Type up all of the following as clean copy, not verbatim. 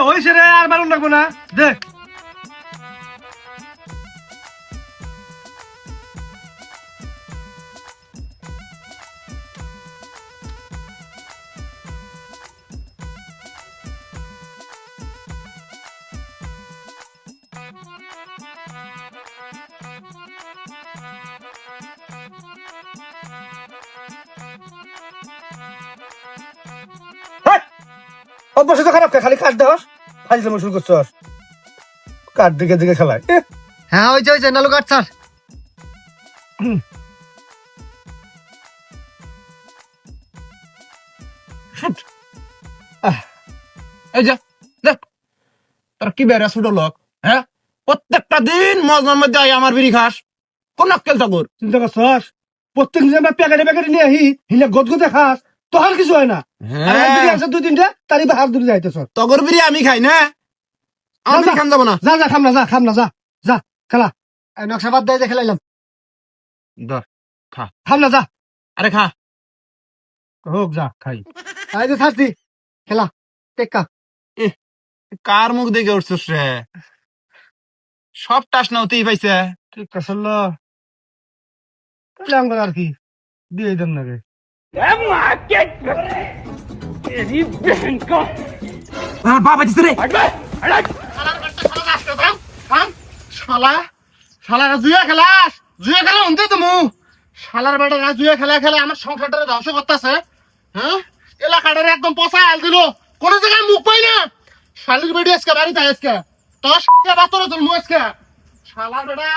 হইছে রে, আর মারুন রাখবো না, দে। অভ্যাস তো খারাপ, খালি কাঠ দেওয়াস, ফাইজলাম শুরু করছস, কাঠ দিকে দিকে খেলায়। হ্যাঁ হয়েছে নালু কাট স্যার। এই যে দেখ তোর কি বেড়া ছোট লোক, হ্যাঁ প্রত্যেকটা দিন মজনার মধ্যে আই আমার বিড়ি খাস, কোন আক্কেল থাকুর? চিন্তা করছস, প্রত্যেক দিন আমরা প্যাকেটে প্যাকেটে নিয়ে আহি, হিলে গদগদে খাস, তখন কিছু হয় না। আর একদিকে আছে দুই তিনটা, তারই বা হাত ধরে যাইতেছ। তগর বিড়ি আমি খাই না, আমি যা, খান যাবো না। যা যা, খাম না, যা খাম না, যা যা খেলা, নকশা বাদ দিয়ে খেলাইলাম। ধর খা, খাম না, যা আরে খা। হোক, যা খাই। এই যে থাকছি খেলা টেক্কা। কার মুখ দেখে উঠছিস রে? সব টাস না হতেই পাইছে। ঠিক আছে ল, তাহলে আমার আর কি দিয়ে দেন না রে। বাবা দিছে রে। শালা শালা জুয়া খেলাস, জুয়া খেলা অন্তে তুমি শালার বেটা জুয়া খেলা খেলে আমার সংসারটা ধ্বংস করতেছে। হ্যাঁ, এলাকাটারে একদম পচা আল দিল, কোন জায়গায় মুখ পাই না। শালির বেটি আজকে বাড়িতে আজকে তোর বাতরে তোর মুখ আজকে শালার বেটা।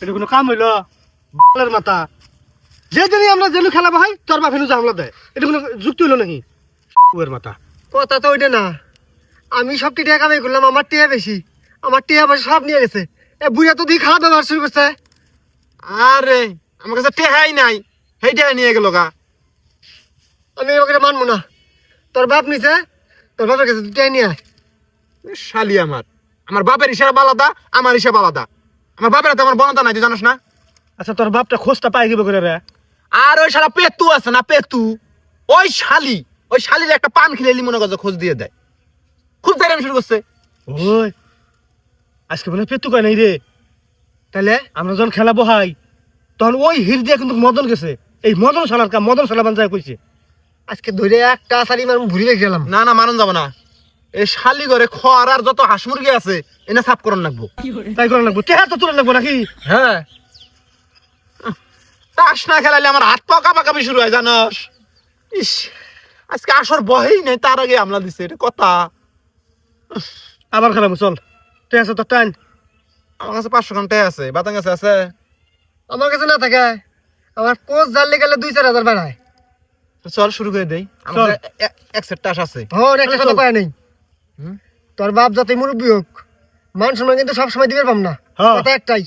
এটা কোনো কাম হইল? বালের মাথা, যেদিনই আমরা যেন খেলা ভাই তোর বা ফেলু জামলা দেয়, এটা কোনো যুক্তি হইলো নাকি? এর মাথা কথা তো ওইটা না, আমি সব টিয়া কামাই করলাম, আমার টিয়া বেশি, আমার টিয়া পয়সা সব নিয়ে গেছে। এ বুড়া তো দিয়ে খারাপ ব্যবহার শুরু করছে। আরে আমার কাছে টেহাই নাই, সেই টেহাই নিয়ে গেল গা। আমি ওকে মানবো না, তোর বাপ নিছে, তোর বাপের কাছে তুই টিয়া নিয়ে আয়। শালি আমার, আমার বাপের হিসাব আলাদা, আমার হিসাব আলাদা। আমার বাপের তো আমার বনতা নাই, তুই জানিস না? আচ্ছা, তোর বাপটা খোঁজটা পাই গেবে করে রে? আর ওই শালা পেতু আছে না, পেতু, ওই শালির একটা পান খিলাইলি মনে করছে খোঁজ দিয়ে দেয়, খুব দেরি শুরু করছে। ওই আজকে মনে পেতু কয় নাই রে, তাহলে আমরা যখন খেলা বহাই তখন ওই হির দিয়ে কিন্তু মদন গেছে, এই মদন শালার কাম, মদন শালা বান যায় কইছে। আজকে ধরে একটা সারি মার ভুরি রেখে গেলাম। না না, মারণ যাবো না। এই শালি ঘরে খড় আর যত হাঁস মুরগি আছে এনে সাফ করন লাগবো। তাই করে লাগবো, টেহা তো তুলে লাগবো নাকি? হ্যাঁ, তাস না খেলাইলে আমার হাত পা কাঁপাকাঁপি শুরু হয় জানস। ইস, আজকে আসর বহেই নেই, তার আগে হামলা দিছে, এটা কথা। আবার খেলাম, চল। ঠিক আছে, তোর টাইম। আমার কাছে 500 ঘন্টায় আছে, বাতাং কাছে আছে। আমার কাছে না থাকে, আমার পোস্ট জানলে গেলে 2-4 হাজার বাড়ায়। চল শুরু করে দেই, আমার এক সেট টাস আছে। একটা কথা পায় নেই, তোর বাপ যতই মুরব্বী হোক, মান সম্মান কিন্তু সবসময় দিবে পাম না, কথা একটাই।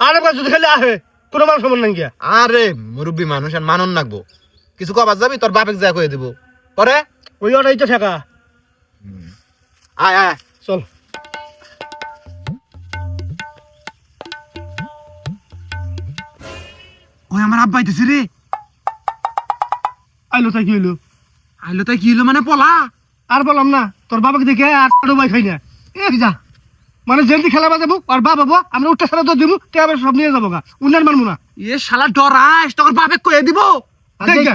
আরে বাস যদি খেলে আহে, কোনো মানুষ সমান নাই গিয়া। আরে মুরব্বী মানুষ আর মানন লাগবো, কিছু কবার যাবি তোর বাপেক যা কয়ে দিব পরে। ওই ওটাই তো ঠেকা। আয় আয় চল। ওই আমার আব্বা আইতেছে রে। আইলো তাই কি হইলো? আইলো তাই কি হলো মানে পলা? আর বললাম না, তোর বাবাকে দেখে আর ডুবাই খাই না। যা, মানে যেমনি খেলা বাজাবো আর বাবা আমরা উঠটা সারা তো দিব, টেবিল সব নিয়ে যাবো গা, উন্নয়ন মানবো না। এ শালা ডরাস, তোর বাপেক কয়ে দিব। তুই যা,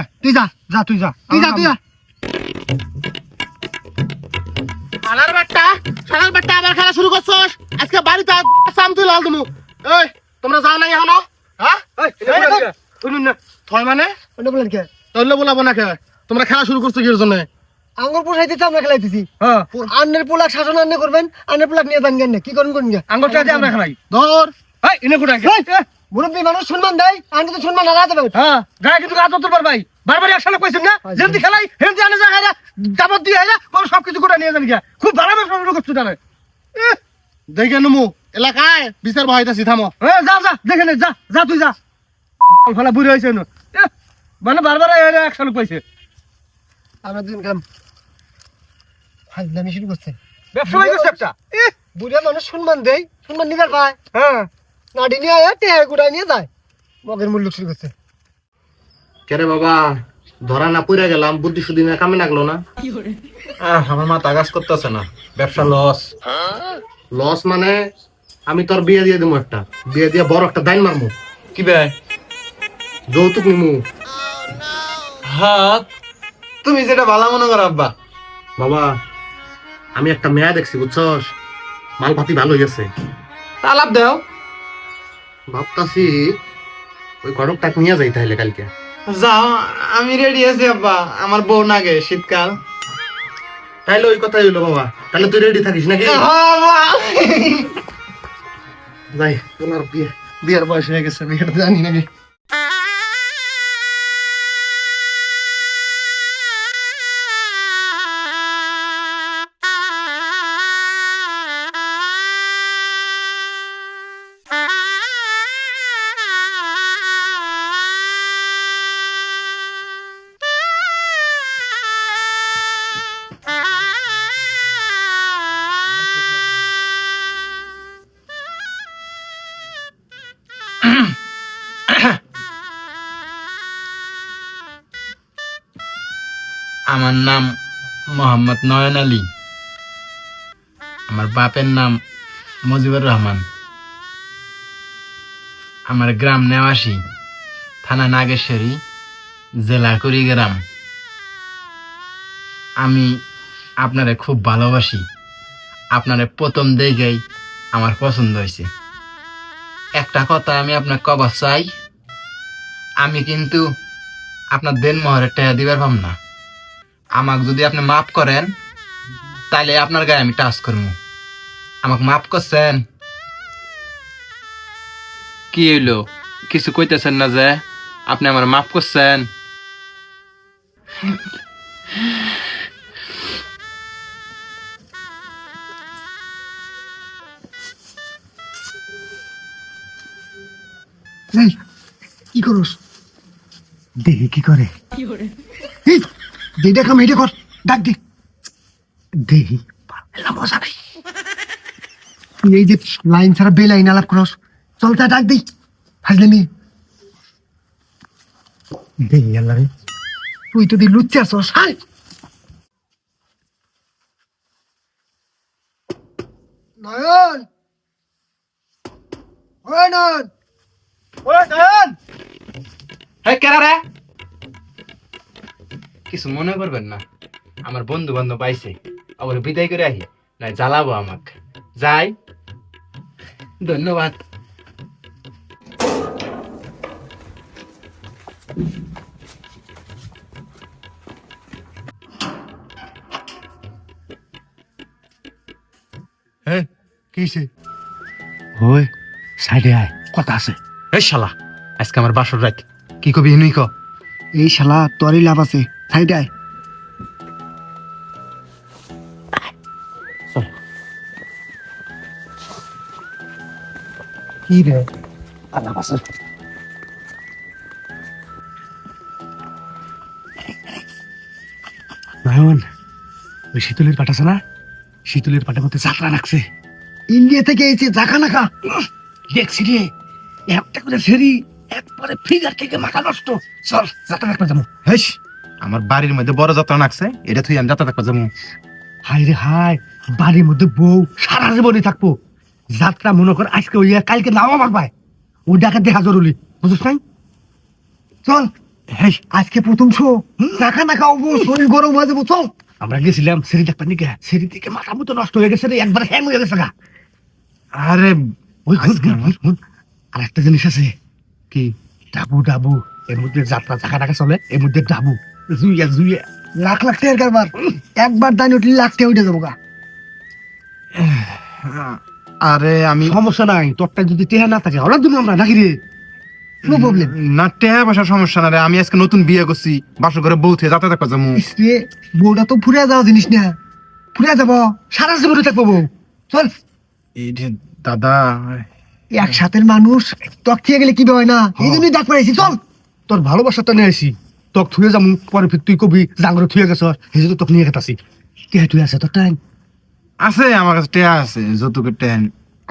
যা তুই যা, তুই যা। শালার বাট্টা আবার খেলা শুরু করছস। আজকে বাড়িতে সাম তুই লাল দিমু। এই তোমরা যাও না এখনো? হ্যাঁ, শুনুন না থয় মানে বলেন কে তাহলে বলাবো না কে? তোমরা খেলা শুরু করছো কি জন্য? আঙ্গুর পোষাই দিতে আমরা খেলাইতেছি। হ্যাঁ, আন্নের পোলাক শাসন আন্নে করবেন, আন্নের পোলাক নিয়ে যান কেন? কি করুন গে আঙ্গুরটা দিয়ে আমরা খেলাই। ধর, এই এনে কোটা মুরব্বী মানুষ সম্মান দেয়, আন্নে তো সম্মান হারাতে পারবে। হ্যাঁ, গায়ে কিন্তু গাছ তোর ভাই বারবার একসাথে কইছেন না, যেমনি খেলাই হেমতি আনে যায় দাবত দিয়ে আইলা কোন সবকিছু করে নিয়ে যান গিয়া। খুব ভালো ব্যবসা শুরু করছো তাহলে। দেখে নমু এলাকায় বিচার বহাইতাছি, থামো। যা যা, দেখে নে, যা যা তুই যা। ফলা বুড়ি হয়েছে না, মানে বারবার একসাথে কইছে। আমরা দুজন গেলাম, ফাইজলামি শুরু করছে। ব্যবসা হয়ে গেছে একটা। বুড়া মানুষ সম্মান দেয়, সম্মান নিবার পায়। হ্যাঁ, নাডি নিয়ে আয় টেয়া গুড়াই নিয়ে যায় মগের মূল্য শুরু করছে। কেরে বাবা ধরা না পড়ে গেলাম, বুদ্ধি সুদিন কামে লাগলো না। আমার মাথা কাজ করতেছে না, ব্যবসা লস। লস মানে আমি তোর বিয়ে দিয়ে দেবো, একটা বিয়ে দিয়ে বড় একটা দাইন মারবো, কি বে? যৌতুক নিমু। হ্যাঁ, তুমি যেটা ভালো মনে করো আব্বা। বাবা আমি একটা মেয়া দেখছি বুঝছস, মালপাতি ভালো গেছে, তালাপ দাও। ভাবতাছি ওই ঘটকটাকে নিয়ে যাই তাহলে কালকে। যাও, আমি রেডি আছি আব্বা, আমার বউ নাগে শীতকাল। তাইলে ওই কথাই হইলো বাবা, তাহলে তুই রেডি থাকিস নাকি? যাই, তোমার বিয়ের বয়স হয়ে গেছে, বিয়েটা জানি নাকি। আমার নাম মোহাম্মদ নয়ন আলী, আমার বাপের নাম মুজিবুর রহমান, আমার গ্রাম নেওয়াশি, থানা নাগেশ্বরী, জেলা কুড়িগ্রাম। আমি আপনারে খুব ভালোবাসি, আপনারে প্রথম দেখেই আমার পছন্দ হয়েছে। একটা কথা আমি আপনাকে কব চাই, আমি কিন্তু আপনার দেন মহরের টাকা দিবার পাম না। আমাকে যদি আপনি মাফ করেন তাহলে আপনার গায়ে আমি টাচ করবো। আমাকে মাফ করছেন? কি হইলো, কিছু কইতেছেন না যে আপনি আমার মাফ করছেন? এই, কি করস? দেখি কি করে। এই, দেখ আমি এটা কর, ডাক দে। দেখি পারলাম মজা নাই। তুই এই যে লাইন ছাড়া বে লাইন আলাপ করস, চল তা ডাক দিই। হাসলে নি দেখি আল্লাহ রে, তুই তো দি লুচ্চা আসস। হাই নয়ন, ও নয়ন, ও নয়ন। হ্যাঁ, কেরা রে? কিছু মনে করবেন না, আমার বন্ধু বান্ধব পাইছে, আবার বিদায় করে আহি, নাই জ্বালাবো আমাক। যাই, ধন্যবাদ। হ্যাঁ কিসে? ওই সাইডে আয়, কথা আছে। এই শালা, আজকে আমার বাসর রাত, কি কবি নুই ক। এই শালা তোরই লাভ আছে, সাইডে আয়। কি রে আলাপ আছে? নয়ন, ওই শীতলের পাট আছে না, শীতলের পাটের মধ্যে যাত্রা রাখছে। ইন্ডিয়া থেকে এসে জাখা নাকা দেখছি রে, একটা করে ফেরি একবারে ফিগার থেকে মাথা নষ্ট। চল যাত্রা রাখতে যাবো। হেস, আমার বাড়ির মধ্যে বড় যাত্রা নাকছে, এটা তুই আমি যাত্রা দেখতে যাবো। হাই রে হাই, বাড়ির মধ্যে বউ সারা জীবনই থাকবো, যাত্রা মনে কর আজকে ওই কালকে নাও আমার ভাই, ওই ডাকে দেখা জরুরি, বুঝছ নাই? চল হেস, আজকে প্রথম শো, দেখা না খাওয়াবো, শরীর গরম হয়ে যাবো। চল, আমরা গেছিলাম সেরি দেখবার নিকে, সেরি থেকে মাথা মতো নষ্ট হয়ে গেছে রে, একবার হ্যাং হয়ে গেছে গা। আরে ওই আর একটা জিনিস আছে, কি? ডাবু ডাবু, এর মধ্যে যাত্রা চাকা টাকা চলে, এর মধ্যে ডাবু জুইয়া জুইয়া লাখ লাখ টাকার কারবার, একবার দানি উঠলে লাখ টাকা উঠে যাবো গা। আরে আমি সমস্যা নাই, তোরটা যদি টেহা না থাকে হঠাৎ তুমি আমরা নাকি রে, নো প্রবলেম। না, টেহা পয়সার সমস্যা না রে, আমি আজকে নতুন বিয়ে করছি, বাসর করে বউ থেকে যাত্রা দেখতে যাবো। ইসরে বউটা তো ফুরিয়া যাওয়া জিনিস না, ফুরিয়া যাবো, সারা জীবনে থাকবো বউ। চল, এই যে দাদা, একসাথে মানুষ তক থিয়ে গেলে কি হয় না, এই জন্যই ডাক পাইছি। চল, তোর ভালোবাসাটা নিয়ে আসি, তক থুয়ে যাবো, পরে ফির তুই কবি জাঙ্গরে থুয়ে গেছ, এই জন্য তোকে নিয়ে গেতাছি। কে তুই আছে তোর টাইম? আছে আমার কাছে টেহা আছে, যৌতুকের টেহা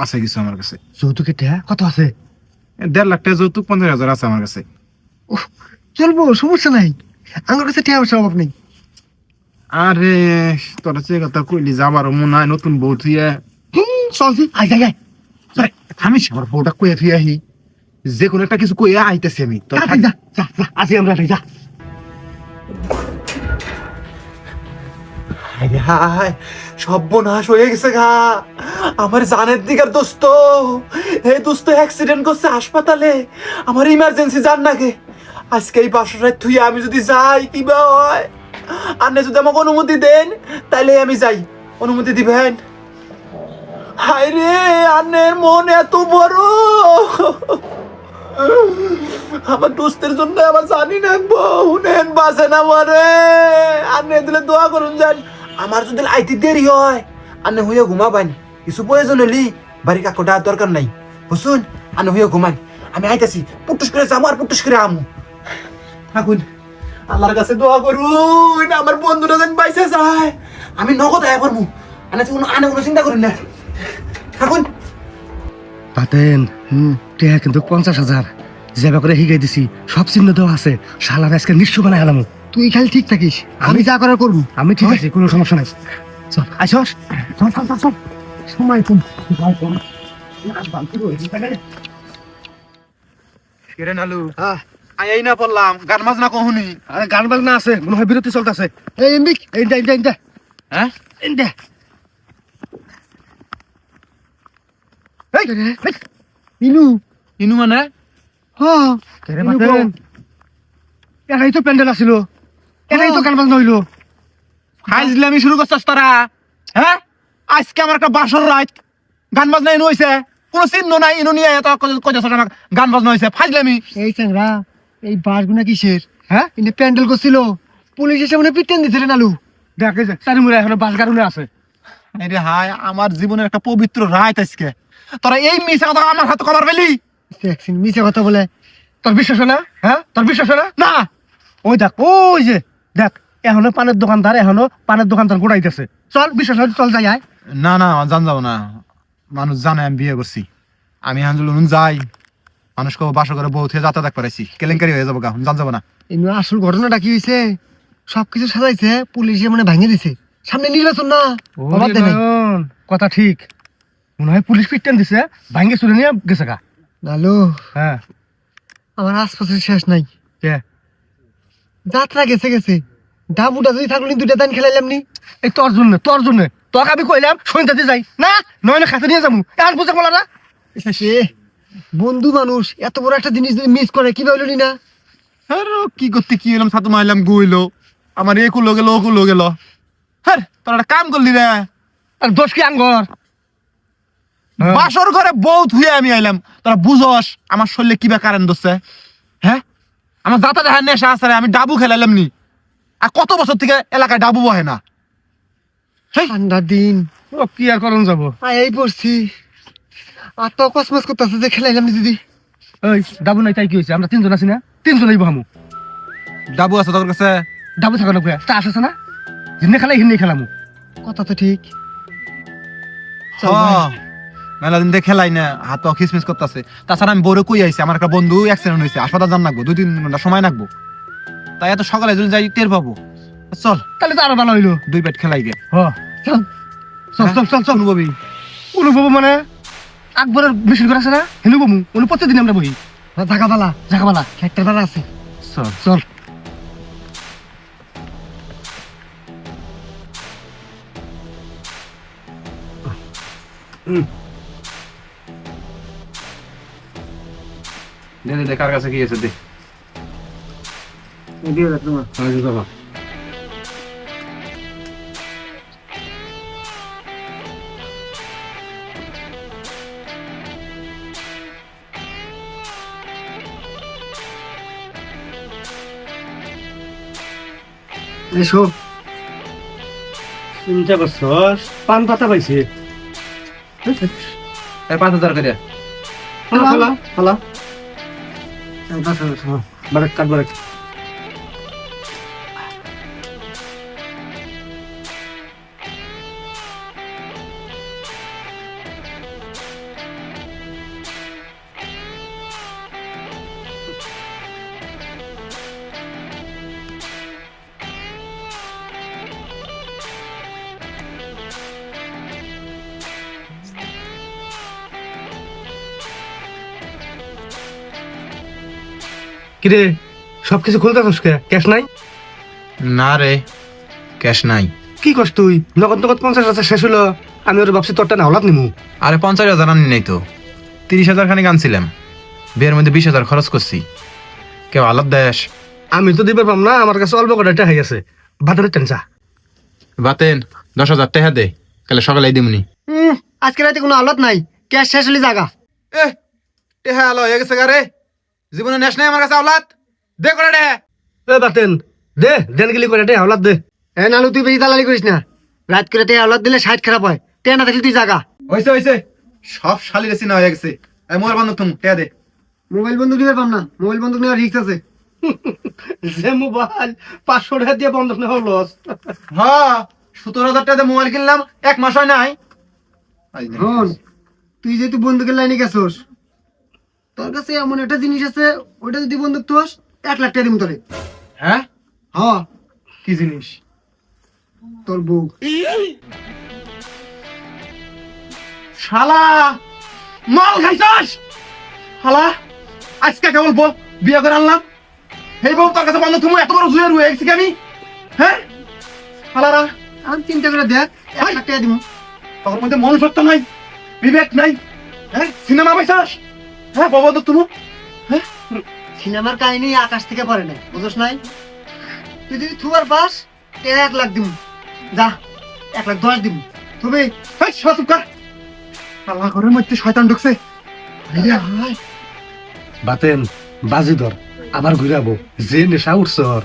আছে কিছু আমার কাছে। যৌতুকের টাকা কত আছে? 1.5 লাখ টাকা যৌতুক, 50,000 আছে আমার কাছে। উফ, চলবো, সমস্যা নাই, আমার কাছে টাকা পয়সার অভাব নেই। আরে তোরা যে কথা কইলি যাবার মনে হয় নতুন বউ থুইয়া। চলছি, আয় যাই আয়। আমি আমার বউটা কইয়া থুই আহি, যে কোনো একটা কিছু কইয়া আইতেছি আমি। তোরা তাড়াতাড়ি যা, যা, যা, আজকে আমরা যা। হায় সর্বনাশ হয়ে গেছে গা আমার জানের দিকের দোস্ত। এই দোস্ত অ্যাক্সিডেন্ট করছে হাসপাতালে, আমার ইমার্জেন্সি যান নাকি। আজকে এই বাসায় থুই আমি যদি যাই কিবা হয়, আপনি যদি আমাকে অনুমতি দেন তাহলে আমি যাই। অনুমতি দিবেন? হায় রে, আন্নের মন এত বড়, আমার দোস্তের জন্য আমার জানি না হুনেন বাসে না মরে। আন্নে দিলে দোয়া করুন যান। আমার যদি আইতে দেরি হয় আন্নে হইয়া ঘুমাবেন, কিছু প্রয়োজন হলি বাড়ি কাকু ডাকার দরকার নাই, বুঝুন? আন্নে হইয়া ঘুমান, আমি আইতাছি, পুটুস করে যাবো আর পুটুস করে আমু। থাকুন, আল্লাহর কাছে দোয়া করুন আমার বন্ধুরা যেন বাইসে যায়। আমি নগদ আয়া করবো, আনে কোনো চিন্তা করুন না। থাকুন। পাতেন, টাকা কিন্তু 50,000 যেবা করে হিগাই দিছি, সব চিহ্ন দেওয়া আছে। শালার আজকে নিঃস্ব বানাই আলাম। তুই খালি ঠিক থাকিস, আমি যা করার করবো। আমি ঠিক আছি, কোনো সমস্যা নাই। চল আইসস, চল চল চল চল, সময় কম। কেরে নালু আই না পড়লাম, গান বাজনা কহুনি। আরে গান বাজনা আছে, মনে হয় বিরতি চলতেছে। এই এমবিক, এইটা এইটা এইটা, হ্যাঁ এইটা। এই এই, ইনু ইনু মানে হ্যাঁ, কেরে পাতেন, এটাই তো প্যান্ডেল আছিল, এটাই তো গান বাজনা হইলো। ফাইজলামি শুরু করছস তোরা? হ্যাঁ, আজকে আমার একটা বাসর রাত, গান বাজনা ইনু হইছে, কোনো চিহ্ন নাই। ইনু নিয়ে এত কইছস আমার গান বাজনা হইছে, ফাইজলামি। এই চাংরা, এই বাসগুনা কিসের? হ্যাঁ, ইনে প্যান্ডেল করছিল, পুলিশ এসে মনে পিটেন দিছিল নালু। দেখে যে চারি মুড়ে এখন বাস গাড়ুনে আছে। আরে হায়, আমার জীবনের একটা পবিত্র রাত আজকে, তোরা এই মিছা কথা আমার হাতে কবার পেলি? দেখছিন মিছে কথা বলে, তোর বিশ্বাস হয় না? হ্যাঁ, তোর বিশ্বাস হয় না? না, ওই দেখ, ওই যে দেখ, এখনো পানের দোকানদার, এখনো পানের দোকানদার গোড়াইতেছে। চল, বিশ্বাস হয় চল যাই আয়। না না, জান যাবো না, মানুষ জানে আমি বিয়ে করছি। আমি আন্দোলন যাই, মানুষকে বাসা করে বউ থেকে যাতায়াত করেছি, কেলেঙ্কারি হয়ে যাবো গা, জান যাবো না। এমনি আসল ঘটনাটা কি হয়েছে? সবকিছু সাজাইছে, পুলিশে মানে ভাঙে দিছে। সামনে নির্বাচন না, অবাধ দেয় নাই। কথা ঠিক, মনে হয় পুলিশ পিটতেন দিছে, ভাঙে চুরে নিয়ে গেছে গা। নালু, হ্যাঁ, আমার আশপাশে শেষ নাই। কে যাত্রা গেছে গেছে, ডাবুটা যদি থাকলো দুইটা দান খেলাইলাম নি। এই তোর জন্য, তোর জন্য তোকে আমি কইলাম সন্ধ্যাতে যাই না, নয় না খাতে নিয়ে যাবো। আর বুঝে বলা না, বন্ধু মানুষ এত বড় একটা জিনিস যদি মিস করে কি ভাবলি না? আরে কি করতে কি এলাম, সাথে মাইলাম গইলো, আমার এ কুলো গেল ও কুলো গেল। হ্যাঁ, তোর একটা কাম করলি রে, আর দোষ কি আঙ্গর? বাসর ঘরে বউ ধুয়ে আমি আইলাম, তোরা বুঝস আমার শরীরে কিবা কারেন্ট ধরছে? হ্যাঁ, আমার দাতা দেখার নেশা আছে রে, আমি ডাবু খেলাইলাম নি। আর কত বছর থেকে এলাকায় ডাবু বহে না। ঠান্ডার দিন, ও কি আর করন যাবো, এই পড়ছি। আর তো কসমস করতেছে যে খেলাইলাম নি দিদি। ওই ডাবু নাই তাই কি হয়েছে? আমরা তিনজন আছি না, তিনজনই বহামু। ডাবু আছে তোর কাছে? ডাবু থাকা না তা আসছে না, হিন্নে খেলাই হিন্নে খেলামু। কথা তো ঠিক। মেলা দিন দিয়ে খেলাই না, হাত পা খিসমিস করতেছে। তাছাড়া আমি বড় কই আইছি, আমার একটা বন্ধু অ্যাক্সিডেন্ট হয়েছে, হাসপাতাল যান লাগবো, 2-3 ঘন্টা সময় লাগবো। তাই এত সকালে যদি যাই টের পাবো। চল, তাহলে তো আরো ভালো হইলো। 2 পেট খেলাই গে। চল চল চল চল চল। অনুভবী অনুভব মানে আকবরের মেশিন করে আছে না, হেনুবমু অনু প্রত্যেকদিন আমরা বই। জাগাবালা জাগাবালা একটা দাঁড়া আছে। চল চল। দে কার কাছে কি আছে দে। বাবা এসো, চিন্তা করছস, পান পাতা পাইছে। 5,000 করে হালা হালা বারেক কাট বারেক। কিরে সবকিছু খুলতে কে ক্যাশ নাই? না রে, ক্যাশ নাই। কি করছ তুই? নগদ নগদ 50,000 শেষ হলো, আমি ওর ভাবছি তোরটা না হলাত নিমু। আরে 50,000 আনি নাই তো, 30,000 খানিক আনছিলাম, বিয়ের মধ্যে 20,000 খরচ করছি। কেউ আলাপ দেশ? আমি তো দিতে পারলাম না, আমার কাছে অল্প করে টাকা গেছে। বাজারে টেনসা বাতেন 10,000 টাকা দে, কালে সকালে দিমনি। আজকে রাতে কোনো আওলাদ নাই, ক্যাশ শেষ হলে জাগা। এ টেহা আলো হয়ে গেছে গারে, জীবনে নেশ নাই আমার কাছে আওলাদ, দে করে দে। এ বাতেন দে, দেন গেলি করে টাকা হলাত দে। এ নালু তুই বেশি দালালি করিস না, রাত করে তে আওলাদ দিলে 60 খারাপ হয়, তে না থাকলে তুই জাগা। হইছে সব শালি রেসি না হয়ে গেছে। এই মোবাইল বন্ধ তুমি টেহা দে। মোবাইল বন্ধুক নিতে পারলাম না, মোবাইল বন্ধুক নেওয়ার রিস্ক আছে। যে মোবাইল 500 টাকা দিয়ে বন্ধক নেওয়া লস। হ্যাঁ 17,000 টাকা দিয়ে মোবাইল কিনলাম, 1 মাস হয় নাই। হন তুই যেহেতু বন্দুকের লাইনে গেছস, তোর কাছে এমন একটা জিনিস আছে, ওটা যদি বন্দুক তোস 1 লাখ টাকা দিম তোরে। হ্যাঁ হ্যাঁ, কি জিনিস? তোর বউ। শালা মাল খাইছস শালা, আজকে কে বলবো বিয়ে করে আনলাম, এই বউ তোর কাছে বন্ধ তুমি এত বড় জুয়ের হয়ে গেছি কি আমি? হ্যাঁ শালারা, আমি চিন্তা করে দেখ 1 লাখ টাকা দিব। তোর মধ্যে মনুষ্যত্ব নাই, বিবেক নাই। হ্যাঁ সিনেমা পাইছস? হ্যাঁ বাবা তো তুমি সিনেমার কাহিনী আকাশ থেকে পড়ে না, বুঝছ নাই? তুই যদি থুবার পাস 1 লাখ দিব, যা 1,10,000 দিব। তুমি এই শালা চুপ কর, শালা ঘরের মধ্যে শয়তান ঢুকছে। আইরে হায়, বাতেন বাজি ধর, আবার ঘুরাবো, যে নেশা উঠছ ওর।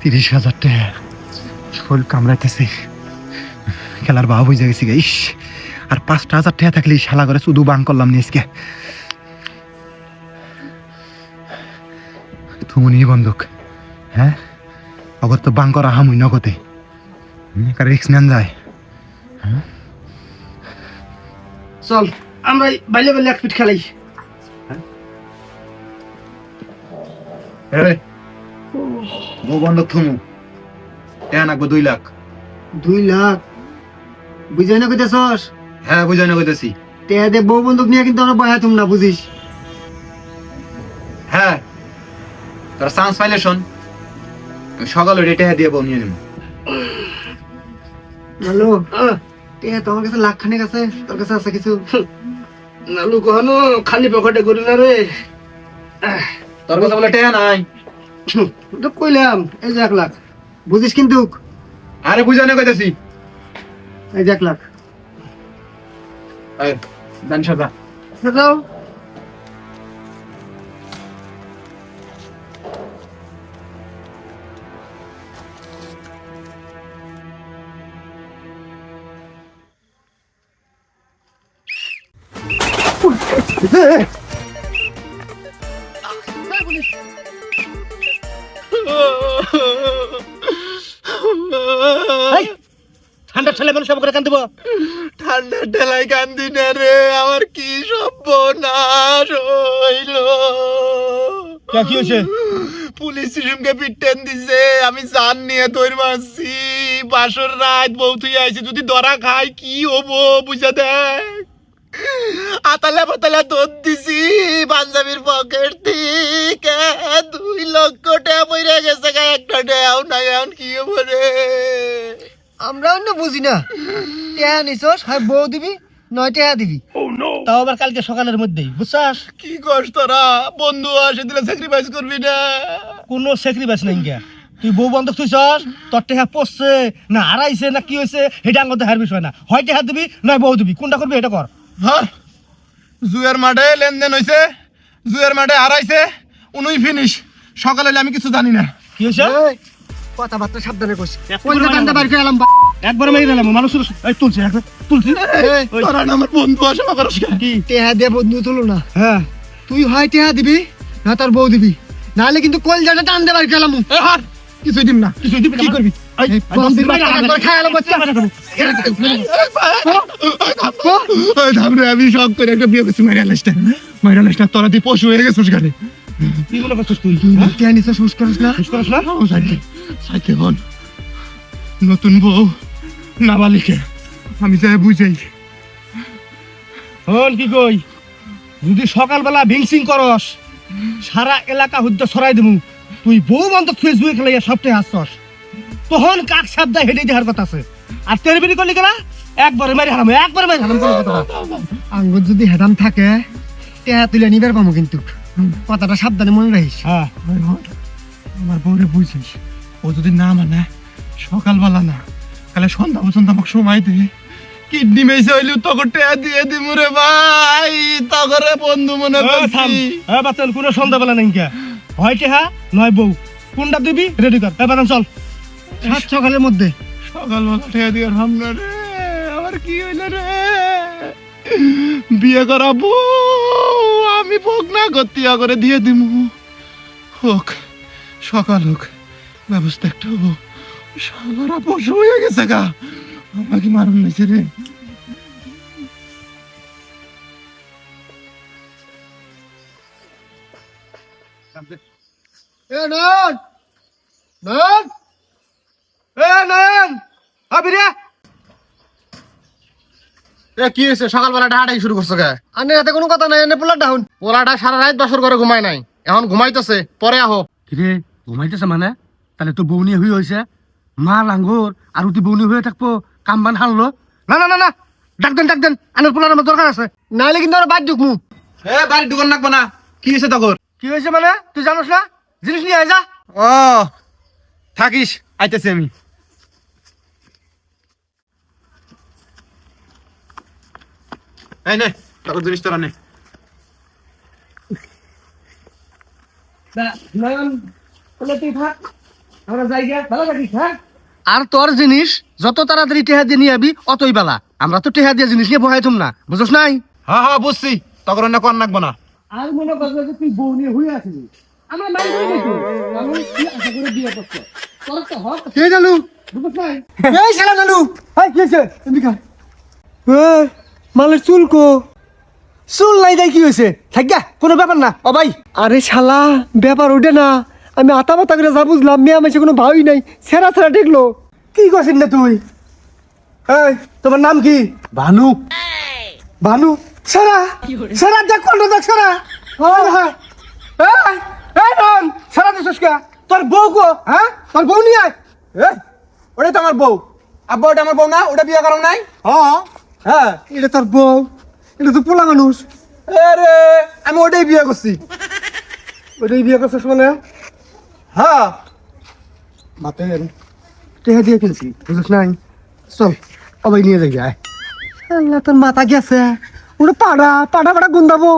30,000 টাকা শরীর কামড়াইতেছে, খেলার ভাব হয়ে গেছি গাইস। আর 5,000 টাকা থাকলে শালা করে শুধু বাং করলাম নি আজকে। তুমি বন্ধুক, হ্যাঁ অগর তো বাং করা হামুই নগদে, কার রিক্স নেন যায়। চল আমরা বাইলে বাইলে 1 ফিট খেলাই। বউ বন্ধক থুমু, টাকা নাকবো 2 লাখ। 2 লাখ বুঝাই না কইতেছস? হ্যাঁ বুঝাই না কইতেছি। টেয়া দে, বউ বন্দুক নিয়ে কিন্তু আমরা বয়া তুমি না, বুঝিস? হ্যাঁ তোর চান্স পাইলে শোন, আমি সকালে রেটে দিয়ে বউ নিয়ে নেব। হ্যালো, টেয়া তোমার কাছে লাখ খানেক আছে, তোর কাছে আছে কিছু? নালু কখনো খালি পকেটে করি না রে। তোর কাছে বলে টাকা নাই? তো কইলাম এই যে 1 লাখ, বুঝিস কিন্তু? আরে বুঝাই না কইতেছি। এই যে 1 লাখ দান সাদা দাও। ঠান্ডা ছেলে মানুষ সব করে কান দেবো। ঠান্ডার ঢেলায় কান্দি না রে, আমার কি সর্বনাশ হইল। কি হয়েছে? পুলিশ সিস্টেমকে পিটেন দিছে, আমি জান নিয়ে দৌড় মারছি। বাসর রাত বউ তুই আইছি, যদি ধরা খাই কি হবো বুঝা দেখ। আতালা পাতালা দোদ দিছি পাঞ্জাবির পকেট থেকে, 2 লক্ষ টাকা পইরা গেছে, একটা টাকাও নাই, এখন কি হবো রে? আমরা অন্য বুঝি না, টেয়া নিছস হয় বউ দিবি নয় টেয়া দিবি। তাও আবার কালকে সকালের মধ্যেই, বুঝছাস? কি কস তোরা? বন্ধু আসে দিলে স্যাক্রিফাইস করবি না? কোনো স্যাক্রিফাইস নাই গিয়া। তুই বউ বন্ধক তুইছস, তোর টেহা পড়ছে না হারাইছে না কি হয়েছে এটা আঙ্গ দেখার বিষয় না। হয় টেহা দিবি নয় বউ দিবি, কোনটা করবি এটা কর। হ্যাঁ জুয়ের মাঠে লেনদেন হয়েছে, জুয়ের মাঠে হারাইছে, উনুই ফিনিশ। সকালে হলে আমি কিছু জানি না। কি হয়েছে? কথাবার্তা সাবধানে কইস। একবার কোন দোকানটা মাইরা বাইর করে এলাম? একবার মেরে দিলাম মানুষ। এই তুলছি একবার তুলছি। তোরা না আমার বন্ধু আসে আমার কি? টেয়া দিয়ে বন্ধু তুলো না। হ্যাঁ তুই হয় টেয়া দিবি না তোর বউ দিবি, নাহলে কিন্তু কলজাটা টান দিয়ে বাইর করে এলাম। কিছুই দিম না। কিছু দিবি কি করবি? বন্ধুর বাচ্চা একবার খায় এলাম বাচ্চা। ধামরে আমি শখ করে একটা বিয়ে করছি, মাইরা লাইস না তোরা তুই পশু হয়ে গেছিস গানে। কি মনে করছিস তুই? টেয়া নিছস হুশ করিস না। বুঝতে পারছ না? সাইতে হন নতুন বউ নাবালিকে আমি যাই বুঝাই। হন কি কই? যদি সকালবেলা ভিংসিং করস সারা এলাকা হুদ্দ ছড়াই দেবো তুই বউ বন্ধ থুয়ে জুয়ে খেলাইয়া সবটাই হাসছস তখন কাক সাবদা হেঁটে দেওয়ার কথা আছে আর তেরবিরি করলি কেনা একবারে মারি হারাম কোনো কথা আঙ্গুর যদি হেদাম থাকে টেহা তুলে নিবার পাবো কিন্তু কথাটা সাবধানে মনে রাখিস হ্যাঁ আমার বউরে বুঝছিস ও যদি না মানে সকালবেলা না তাহলে সন্ধ্যা পর্যন্ত আমাকে সময় দে কিডনি মেসে হইলেও তখন টেয়া দিয়ে দিমু রে ভাই তগরে বন্ধু মনে করছি হ্যাঁ বাচ্চা কোনো সন্ধ্যাবেলা নেই কে হয় টেহা নয় বউ কোনটা দিবি রেডি কর এবার চল সাত সকালের মধ্যে সকালবেলা টেয়া দিয়ে ভাবনা রে আমার কি হইলো রে বিয়ে করাবো আমি ভোগ না করতে করে দিয়ে দিমু হোক সকাল হোক ব্যবস্থা একটা হোক সারা পশু হয়ে গেছে গা আমাকে মারুন নিছে রে এ নন নন এ নন আবি রে এ কি হয়েছে সকালবেলা ডাহাটাই শুরু করছো কে? আনে হাতে কোনো কথা নাই এনে পোলা ডাউন পোলাটা সারা রাত বাসর করে ঘুমায় নাই এখন ঘুমাইতেছে পরে আহো। কিরে ঘুমাইতেছে মানে তাহলে তো বউনি হয়ে হয়েছে মা লাঙ্গর আর তুই বউনি হয়ে থাকবো কামবান হারলো না না না না ডাক দেন আনের পোলার আমার দরকার আছে নাইলে কিন্তু আর বাদ ঢুকমু এ বাড়ি দোকান রাখবো না কি হয়েছে তখন কি হয়েছে মানে তুই জানোস না জিনিস নিয়ে আয় যা ও থাকিস আইতেছি আমি এই নে তোর জিনিস তোরা নে আর তোর জিনিস যত তাড়াতাড়ি টেহা দিয়ে নিয়ে আবি অতই বেলা আমরা তো টেহা দিয়ে জিনিস নিয়ে বহাই থুম না বুঝছ নাই হ্যাঁ হ্যাঁ বুঝছি তখন না কর রাখবো না আর মনে করছো যে তুই বউ নিয়ে হয়ে আসিস আমার নাই হয়ে গেছে আমি কি আশা করে বিয়ে করছো তোর তো হক কে জানু বুঝছ নাই এই শালা জানু হাই কি হইছে এদিকে এই মালের চুল কো চুল নাই যাই কি হইছে থাকগা কোনো ব্যাপার না ও ভাই আরে শালা ব্যাপার ওঠে না আমি আতা মাতা করে যা বুঝলাম মেয়ে আমার কোনো ভাবই নাই সেরা সেরা দেখলো কি করছিস না তুই এই তোমার নাম কি ভানু ভানু সারা সারা দেখ কোনটা দেখ সারা হ্যাঁ হ্যাঁ এই এই নন সারা দিছস কে তোর বউ গো হ্যাঁ তোর বউ নিয়ে আয় ওটা তো আমার বউ আব্বা ওটা আমার বউ না ওটা বিয়ে করাম নাই হ্যাঁ হ্যাঁ এটা তোর বউ এটা তো পোলা মানুষ আরে আমি ওটাই বিয়ে করছি ওইটাই বিয়ে করছিস মানে হ্যাঁ মাতেন টেহা দিয়ে কিনছি বুঝছ নাই চল অবাই নিয়ে যাই যায় আল্লাহ তোর মাথা গেছে ওটা পাড়া গুন্দাবো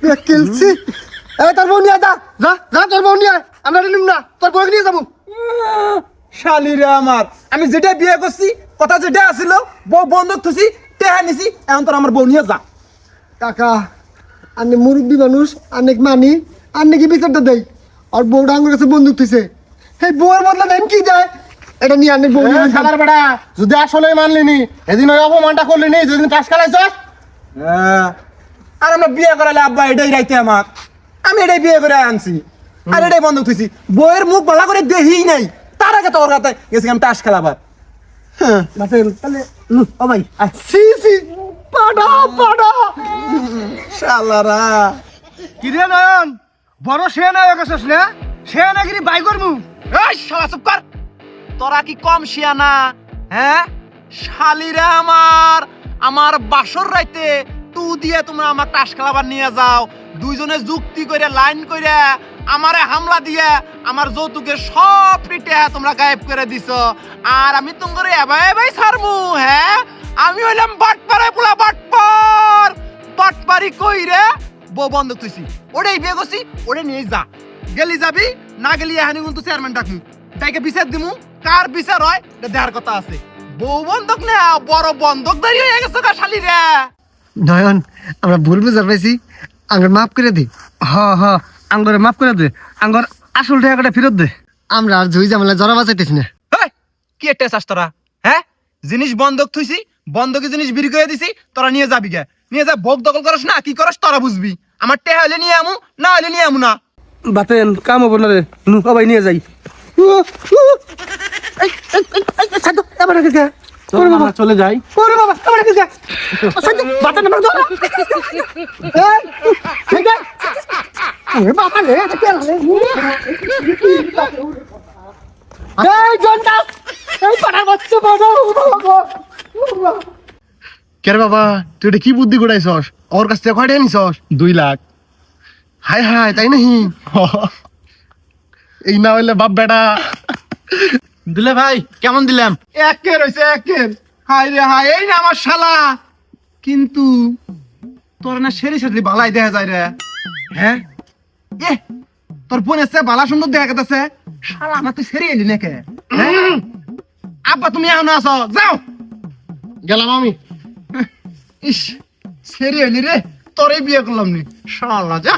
দেখ খেলছি এই তোর বউ নিয়ে আয়, যা যা তোর বউ নিয়ে আয়। আমরা নিলাম না তোর বউ নিয়ে যাবো শালিরে আমার আমি যেটা বিয়ে করছি কথা যেটা আছিল বউ বন্ধক থুছি টেহা নিছি এখন তোর আমার বউ নিয়ে যা কাকা আনে মুরব্বী মানুষ অনেক মানি আর নাকি বিচারটা দেয় আর বউটা আমার কাছে বন্দুক থইছে এই বউয়ের বদলা দেন কি যায় এটা নিয়ে আনে বউ নিয়ে খালার বেড়া যদি আসলে মানলিনি এদিন ওই অপমানটা করলিনি যেদিন টাস খেলাইছস আর আমরা বিয়ে করালে আব্বা এটাই রাইতে আমার আমি এটাই বিয়ে করে আনছি আর এটাই বন্ধক থুছি বউয়ের মুখ ভালো করে দেখিই নাই তার আগে তোর কাছে গেছি আমি তাস খেলাবার মাতেন তাহলে ও ভাই সি সি পাড়া শালারা কি রে নয়ন বড় সে না হয়ে গেছিস না সে নাকি বাই করমু এই শালা চুপ কর তোরা কি কম শিয়ানা হ্যাঁ শালিরা আমার বাসর রাইতে তু দিয়ে তোমরা আমার টাস খেলাবার নিয়ে যাও দুইজনে যুক্তি করে লাইন করে আমারে হামলা দিয়ে আমার যৌতুকের সব টিটে তোমরা গায়েব করে দিছো আর আমি তোমারে এবাই ছাড়মু হ্যাঁ আমি হইলাম বাটপাড়ায় পোলা বাটপারি কই রে বউ বন্ধ তুইছি ওটাই বিয়ে করছি ওটা নিয়ে যা গেলি যাবি না গেলি এখানে কিন্তু চেয়ারম্যান ডাকমু তাইকে বিচার দিমু কার বিচার হয় এটা দেখার কথা আছে বউ বন্ধক না বড় বন্ধক দাঁড়িয়ে হয়ে গেছে গা শালি রে নয়ন আমরা ভুল বুঝার পাইছি আঙ্গর মাফ করে দে হ্যাঁ আঙ্গরে মাফ করে দে আঙ্গর আসল টাকাটা ফেরত দে আমরা আর জুই জামেলা জরা বাঁচাইতেছি না হেই, কি একটা চাস তোরা হ্যাঁ জিনিস বন্ধক থুইছি বন্ধকি জিনিস বিক্রি করে দিছি তোরা নিয়ে যাবি গে নিয়ে যা ভোগ দখল করস না কি করস তোরা বুঝবি আমার টেহা হলে নিয়ে আমু না হলে নিয়ে আমু না বাতেন কাম হবো না রে সবাই নিয়ে যাই চল আমরা চলে যাই। ওরে বাবা আমার কাছে বাতা নাম্বার দাও এই ঠিক আছে ওরে বাবা রে এটা কে লাগে এই জন্টাস এই পাড়ার বাচ্চা বাবা কে রে বাবা তুই এটা কি বুদ্ধি গুড়াইছস? ওর কাছ থেকে কয়টা নিছস? 2 লাখ। হাই হাই তাই নাহি? এই না হইলে বাপ বেটা দিলে ভাই কেমন দিলাম? একের হইছে একের। হাই রে হাই, এই না আমার শালা। কিন্তু তোর না সেরি সাথে বালাই দেখা যায় রে। হ্যাঁ এ তোর বোন এসে বালা সুন্দর দেখা গেছে। শালা না তুই সেরি এলি নাকি? হ্যাঁ? আব্বা তুমি এখন আসো, যাও। গেলাম আমি। ইস সেরি এলি রে, তোরই বিয়ে করলাম নি। শালা যা।